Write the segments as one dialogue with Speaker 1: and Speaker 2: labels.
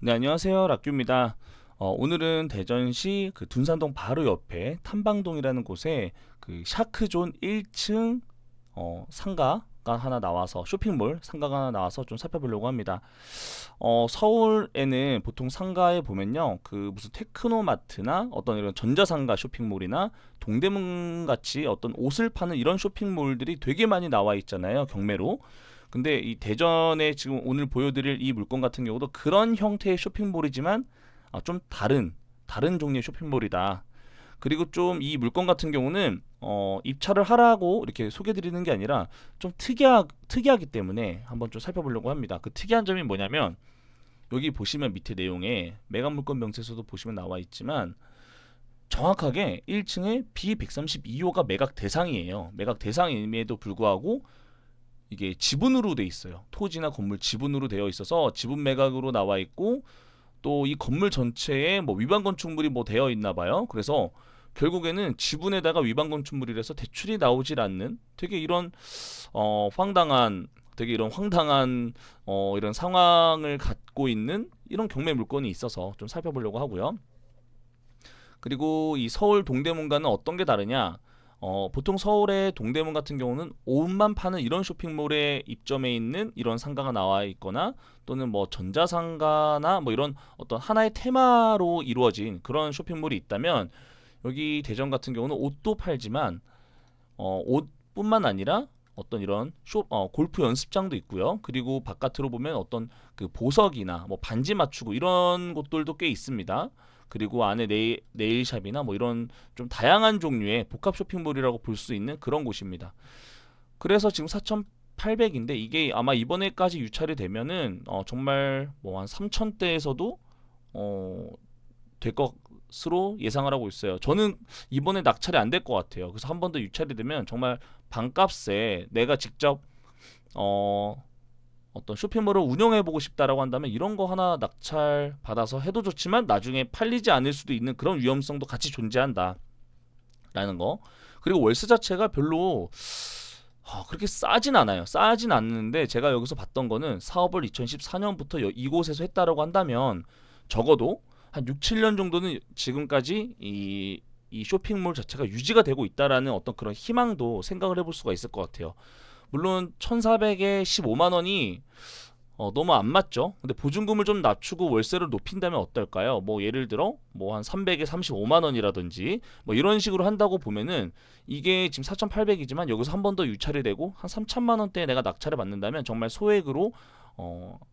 Speaker 1: 네, 안녕하세요. 락규입니다. 오늘은 대전시 그 둔산동 바로 옆에 탐방동이라는 곳에 그 샤크존 1층 상가가 하나 나와서 쇼핑몰 상가가 하나 나와서 좀 살펴보려고 합니다. 서울에는 보통 상가에 보면요, 그 무슨 테크노마트나 어떤 이런 전자상가 쇼핑몰이나 동대문 같이 어떤 옷을 파는 이런 쇼핑몰들이 되게 많이 나와 있잖아요, 경매로. 근데 이 대전에 지금 오늘 보여드릴 이 물건 같은 경우도 그런 형태의 쇼핑몰이지만 좀 다른 종류의 쇼핑몰이다. 그리고 좀 이 물건 같은 경우는 입찰을 하라고 이렇게 소개드리는 게 아니라 좀 특이하기 때문에 한번 좀 살펴보려고 합니다. 그 특이한 점이 뭐냐면 여기 보시면 밑에 내용에 매각 물건 명세서도 보시면 나와 있지만 정확하게 1층에 B132호가 매각 대상이에요. 매각 대상임에도 불구하고 이게 지분으로 돼 있어요. 토지나 건물 지분으로 되어 있어서 지분 매각으로 나와 있고 또 이 건물 전체에 뭐 위반 건축물이 뭐 되어 있나 봐요. 그래서 결국에는 지분에다가 위반 건축물이라서 대출이 나오질 않는 되게 이런 황당한 이런 상황을 갖고 있는 이런 경매 물건이 있어서 좀 살펴보려고 하고요. 그리고 이 서울 동대문과는 어떤 게 다르냐? 보통 서울의 동대문 같은 경우는 옷만 파는 이런 쇼핑몰에 입점해 있는 이런 상가가 나와 있거나 또는 뭐 전자상가나 뭐 이런 어떤 하나의 테마로 이루어진 그런 쇼핑몰이 있다면 여기 대전 같은 경우는 옷도 팔지만 옷뿐만 아니라 어떤 이런 골프 연습장도 있고요. 그리고 바깥으로 보면 어떤 그 보석이나 뭐 반지 맞추고 이런 곳들도 꽤 있습니다. 그리고 안에 네일샵이나 뭐 이런 좀 다양한 종류의 복합 쇼핑몰이라고 볼 수 있는 그런 곳입니다. 그래서 지금 4,800인데 이게 아마 이번에까지 유찰이 되면은 정말 뭐 한 3,000대에서도 될 것으로 예상을 하고 있어요. 저는 이번에 낙찰이 안 될 것 같아요. 그래서 한 번 더 유찰이 되면 정말 반값에 내가 직접 어, 어떤 쇼핑몰을 운영해 보고 싶다라고 한다면 이런 거 하나 낙찰 받아서 해도 좋지만 나중에 팔리지 않을 수도 있는 그런 위험성도 같이 존재한다라는 거. 그리고 월세 자체가 별로 그렇게 싸진 않아요. 싸진 않는데 제가 여기서 봤던 거는 사업을 2014년부터 이곳에서 했다라고 한다면 적어도 한 6, 7년 정도는 지금까지 이 쇼핑몰 자체가 유지가 되고 있다라는 어떤 그런 희망도 생각을 해볼 수가 있을 것 같아요. 물론 1,400에 15만 원이 너무 안 맞죠. 근데 보증금을 좀 낮추고 월세를 높인다면 어떨까요? 뭐 예를 들어 뭐 한 300에 35만 원이라든지 뭐 이런 식으로 한다고 보면은 이게 지금 4,800이지만 여기서 한 번 더 유찰이 되고 한 3천만 원대에 내가 낙찰을 받는다면 정말 소액으로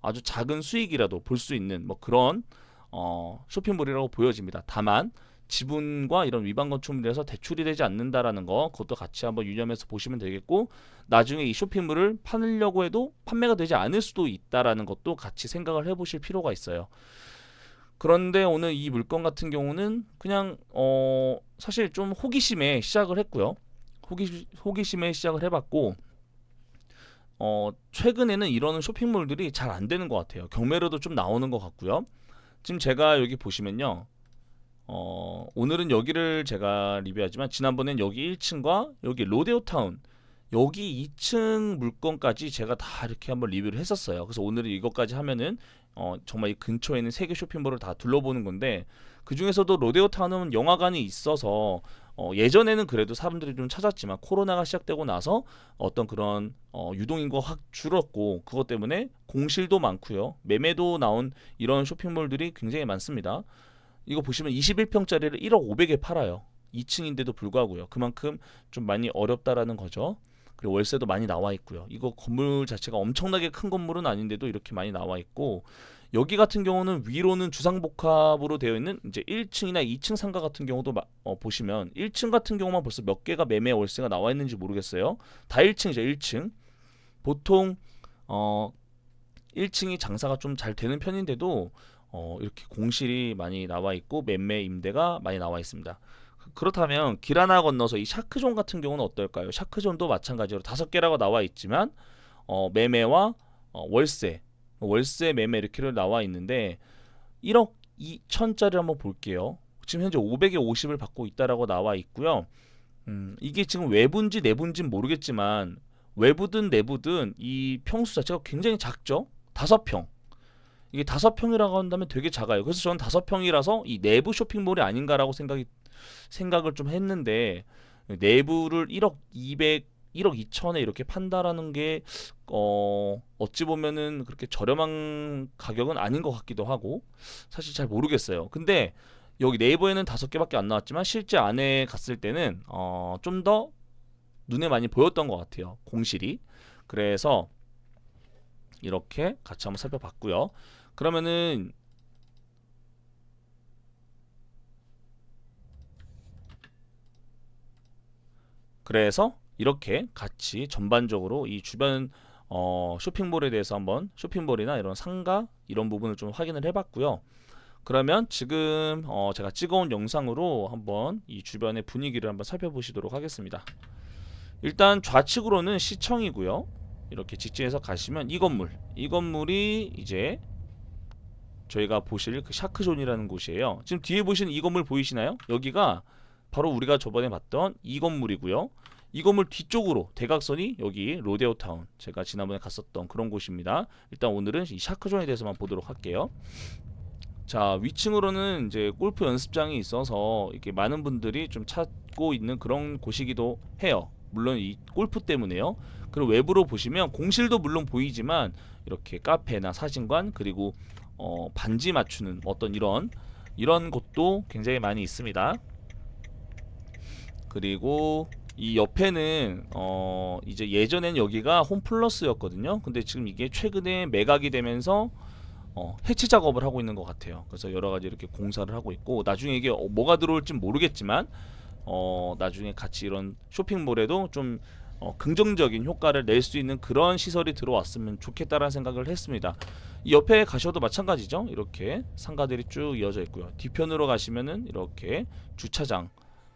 Speaker 1: 아주 작은 수익이라도 볼 수 있는 뭐 그런 쇼핑몰이라고 보여집니다. 다만 지분과 이런 위반 건축물에서 대출이 되지 않는다라는 거 그것도 같이 한번 유념해서 보시면 되겠고 나중에 이 쇼핑몰을 팔려고 해도 판매가 되지 않을 수도 있다라는 것도 같이 생각을 해보실 필요가 있어요. 그런데 오늘 이 물건 같은 경우는 그냥 사실 좀 호기심에 시작을 했고요. 호기심에 시작을 해봤고 최근에는 이런 쇼핑몰들이 잘 안 되는 것 같아요. 경매로도 좀 나오는 것 같고요. 지금 제가 여기 보시면요. 오늘은 여기를 제가 리뷰하지만 지난번엔 여기 1층과 여기 로데오타운 여기 2층 물건까지 제가 다 이렇게 한번 리뷰를 했었어요. 그래서 오늘은 이것까지 하면은 정말 이 근처에 있는 세계 쇼핑몰을 다 둘러보는 건데 그 중에서도 로데오타운은 영화관이 있어서 예전에는 그래도 사람들이 좀 찾았지만 코로나가 시작되고 나서 어떤 그런 유동인구가 확 줄었고 그것 때문에 공실도 많고요. 매매도 나온 이런 쇼핑몰들이 굉장히 많습니다. 이거 보시면 21평짜리를 1억 500에 팔아요. 2층인데도 불구하고요. 그만큼 좀 많이 어렵다라는 거죠. 그리고 월세도 많이 나와 있고요. 이거 건물 자체가 엄청나게 큰 건물은 아닌데도 이렇게 많이 나와 있고 여기 같은 경우는 위로는 주상복합으로 되어 있는 이제 1층이나 2층 상가 같은 경우도 보시면 1층 같은 경우만 벌써 몇 개가 매매 월세가 나와 있는지 모르겠어요. 다 1층이죠, 1층. 보통 어 1층이 장사가 좀 잘 되는 편인데도 이렇게 공실이 많이 나와 있고 매매 임대가 많이 나와 있습니다. 그렇다면 길 하나 건너서 이 샤크존 같은 경우는 어떨까요? 샤크존도 마찬가지로 5개라고 나와 있지만 매매와 월세 매매 이렇게 나와 있는데 1억 2천짜리 한번 볼게요. 지금 현재 500에 50을 받고 있다라고 나와 있고요. 이게 지금 외부인지 내부인지는 모르겠지만 외부든 내부든 이 평수 자체가 굉장히 작죠. 5평. 이게 5평이라고 한다면 되게 작아요. 그래서 저는 5평이라서 이 내부 쇼핑몰이 아닌가라고 생각을 좀 했는데, 내부를 1억 200, 1억 2천에 이렇게 판다라는 게 어찌 보면은 그렇게 저렴한 가격은 아닌 것 같기도 하고, 사실 잘 모르겠어요. 근데 여기 네이버에는 5개밖에 안 나왔지만 실제 안에 갔을 때는 좀 더 눈에 많이 보였던 것 같아요, 공실이. 그래서 이렇게 같이 한번 살펴봤고요. 그러면은 그래서 이렇게 같이 전반적으로 이 주변 쇼핑몰에 대해서 한번, 쇼핑몰이나 이런 상가 이런 부분을 좀 확인을 해봤고요. 그러면 지금 제가 찍어온 영상으로 한번 이 주변의 분위기를 한번 살펴보시도록 하겠습니다. 일단 좌측으로는 시청이고요. 이렇게 직진해서 가시면 이 건물이 이제 저희가 보실 그 샤크존이라는 곳이에요. 지금 뒤에 보시는 이 건물 보이시나요? 여기가 바로 우리가 저번에 봤던 이 건물이고요. 이 건물 뒤쪽으로 대각선이 여기 로데오타운, 제가 지난번에 갔었던 그런 곳입니다. 일단 오늘은 이 샤크존에 대해서만 보도록 할게요. 자, 위층으로는 이제 골프 연습장이 있어서 이렇게 많은 분들이 좀 찾고 있는 그런 곳이기도 해요. 물론 이 골프 때문에요. 그리고 외부로 보시면 공실도 물론 보이지만 이렇게 카페나 사진관, 그리고 반지 맞추는 어떤 이런 곳도 굉장히 많이 있습니다. 그리고 이 옆에는 이제 예전엔 여기가 홈플러스였거든요. 근데 지금 이게 최근에 매각이 되면서 해치 작업을 하고 있는 것 같아요. 그래서 여러 가지 이렇게 공사를 하고 있고, 나중에 이게 뭐가 들어올지 모르겠지만 나중에 같이 이런 쇼핑몰에도 좀 긍정적인 효과를 낼 수 있는 그런 시설이 들어왔으면 좋겠다라는 생각을 했습니다. 이 옆에 가셔도 마찬가지죠. 이렇게 상가들이 쭉 이어져 있고요. 뒤편으로 가시면은 이렇게 주차장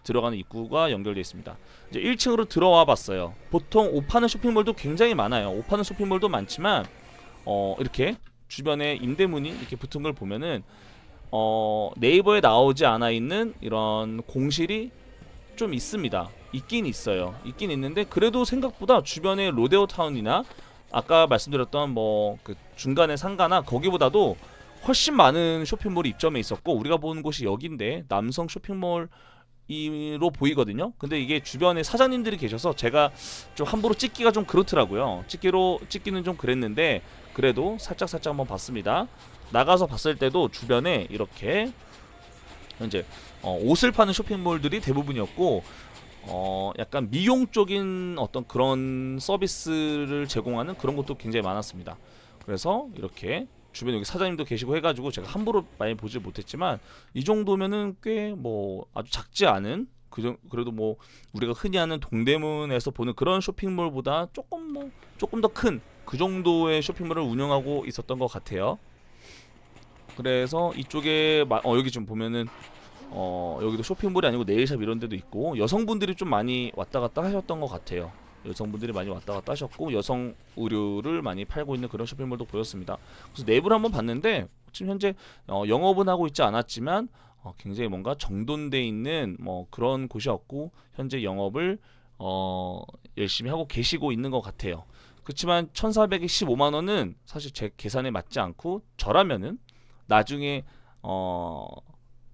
Speaker 1: 들어가는 입구가 연결되어 있습니다. 이제 1층으로 들어와 봤어요. 보통 옷 파는 쇼핑몰도 굉장히 많아요. 옷 파는 쇼핑몰도 많지만 이렇게 주변에 임대문이 이렇게 붙은 걸 보면은 네이버에 나오지 않아 있는 이런 공실이 좀 있습니다. 있긴 있어요. 있긴 있는데 그래도 생각보다 주변에 로데오타운이나 아까 말씀드렸던 뭐 그 중간의 상가나 거기보다도 훨씬 많은 쇼핑몰이 입점해 있었고, 우리가 보는 곳이 여기인데 남성 쇼핑몰 이로 보이거든요. 근데 이게 주변에 사장님들이 계셔서 제가 좀 함부로 찍기가 좀 그렇더라고요. 찍기는 좀 그랬는데 그래도 살짝 한번 봤습니다. 나가서 봤을 때도 주변에 이렇게 현재 옷을 파는 쇼핑몰들이 대부분이었고, 약간 미용 쪽인 어떤 그런 서비스를 제공하는 그런 것도 굉장히 많았습니다. 그래서 이렇게 주변에 여기 사장님도 계시고 해가지고 제가 함부로 많이 보지 못했지만, 이 정도면은 꽤 뭐 아주 작지 않은, 그래도 뭐 우리가 흔히 하는 동대문에서 보는 그런 쇼핑몰보다 조금 더 큰 그 정도의 쇼핑몰을 운영하고 있었던 것 같아요. 그래서 이쪽에 여기 좀 보면은 여기도 쇼핑몰이 아니고 네일샵 이런 데도 있고, 여성분들이 좀 많이 왔다 갔다 하셨던 것 같아요. 여성분들이 많이 왔다 갔다 하셨고, 여성 의류를 많이 팔고 있는 그런 쇼핑몰도 보였습니다. 그래서 내부를 한번 봤는데 지금 현재 영업은 하고 있지 않았지만 굉장히 뭔가 정돈돼 있는 뭐 그런 곳이었고, 현재 영업을 열심히 하고 계시고 있는 것 같아요. 그렇지만 1,415만 원은 사실 제 계산에 맞지 않고, 저라면은 나중에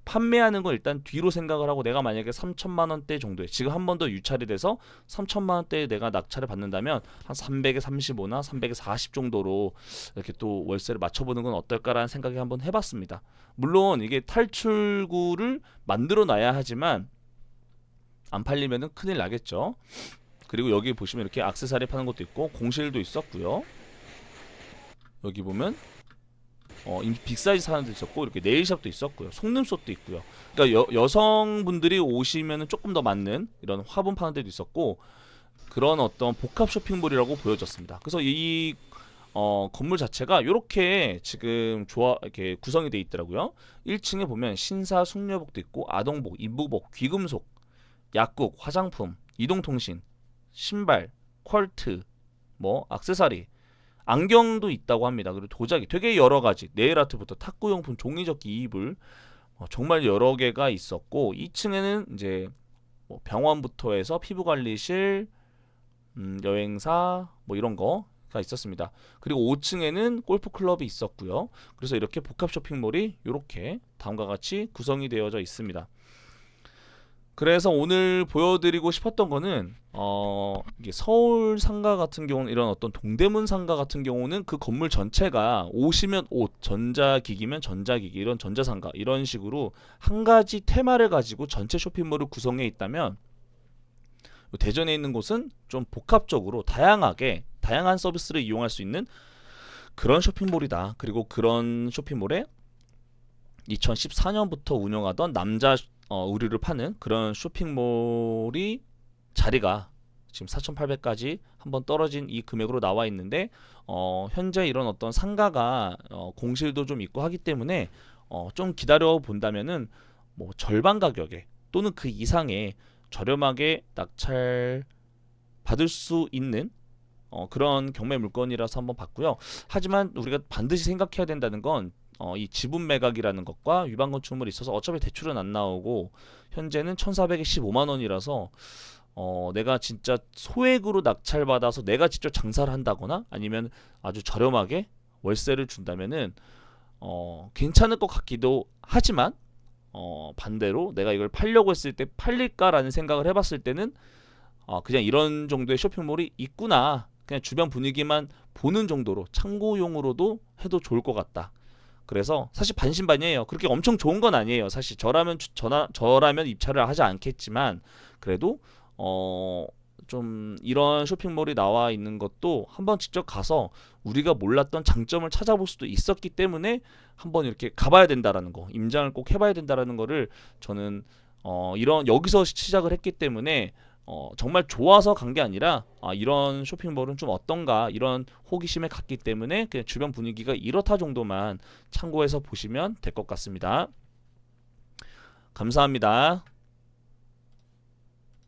Speaker 1: 판매하는 거 일단 뒤로 생각을 하고, 내가 만약에 3천만 원대 정도에 지금 한 번 더 유찰이 돼서 3천만 원대에 내가 낙찰을 받는다면 한 300에 35나 300에 40 정도로 이렇게 또 월세를 맞춰보는 건 어떨까라는 생각이 한번 해봤습니다. 물론 이게 탈출구를 만들어 놔야 하지만 안 팔리면은 큰일 나겠죠. 그리고 여기 보시면 이렇게 액세서리 파는 것도 있고 공실도 있었고요. 여기 보면 빅사이즈 사는 데 있었고, 이렇게 네일샵도 있었고요. 속눈썹도 있고요. 그러니까 여성분들이 오시면은 조금 더 맞는 이런 화분 파는 데도 있었고, 그런 어떤 복합 쇼핑몰이라고 보여졌습니다. 그래서 이 건물 자체가 이렇게 지금 이렇게 구성이 되어 있더라고요. 1층에 보면 신사 숙녀복도 있고, 아동복, 인부복, 귀금속, 약국, 화장품, 이동통신, 신발, 퀄트, 뭐 액세서리, 안경도 있다고 합니다. 그리고 도자기, 되게 여러 가지, 네일아트부터 탁구용품, 종이접기, 이불, 정말 여러 개가 있었고, 2층에는 이제 뭐 병원부터 해서 피부관리실, 여행사 뭐 이런 거, 있었습니다. 그리고 5층에는 골프 클럽이 있었고요. 그래서 이렇게 복합 쇼핑몰이 이렇게 다음과 같이 구성이 되어져 있습니다. 그래서 오늘 보여드리고 싶었던 거는 이게 서울 상가 같은 경우는 이런 어떤 동대문 상가 같은 경우는 그 건물 전체가 옷이면 옷, 전자기기면 전자기기 이런 전자상가 이런 식으로 한 가지 테마를 가지고 전체 쇼핑몰을 구성해 있다면 대전에 있는 곳은 좀 복합적으로 다양한 서비스를 이용할 수 있는 그런 쇼핑몰이다. 그리고 그런 쇼핑몰에 2014년부터 운영하던 남자 의류를 파는 그런 쇼핑몰이 자리가 지금 4,800까지 한번 떨어진 이 금액으로 나와 있는데 현재 이런 어떤 상가가 공실도 좀 있고 하기 때문에 좀 기다려 본다면은 뭐 절반 가격에 또는 그 이상의 저렴하게 낙찰 받을 수 있는 그런 경매 물건이라서 한번 봤고요. 하지만 우리가 반드시 생각해야 된다는 건 이 지분 매각이라는 것과 위반 건축물이 있어서 어차피 대출은 안 나오고 현재는 1,400에 15만 원이라서 내가 진짜 소액으로 낙찰받아서 내가 직접 장사를 한다거나 아니면 아주 저렴하게 월세를 준다면은 괜찮을 것 같기도 하지만 반대로 내가 이걸 팔려고 했을 때 팔릴까라는 생각을 해봤을 때는 그냥 이런 정도의 쇼핑몰이 있구나 그냥 주변 분위기만 보는 정도로 참고용으로도 해도 좋을 것 같다. 그래서 사실 반신반의해요. 그렇게 엄청 좋은 건 아니에요. 사실 저라면 입찰을 하지 않겠지만 그래도 좀 이런 쇼핑몰이 나와 있는 것도 한번 직접 가서 우리가 몰랐던 장점을 찾아볼 수도 있었기 때문에 한번 이렇게 가봐야 된다라는 거, 임장을 꼭 해봐야 된다라는 거를 저는 이런 여기서 시작을 했기 때문에 정말 좋아서 간 게 아니라 이런 쇼핑몰은 좀 어떤가 이런 호기심에 갔기 때문에 그냥 주변 분위기가 이렇다 정도만 참고해서 보시면 될 것 같습니다. 감사합니다.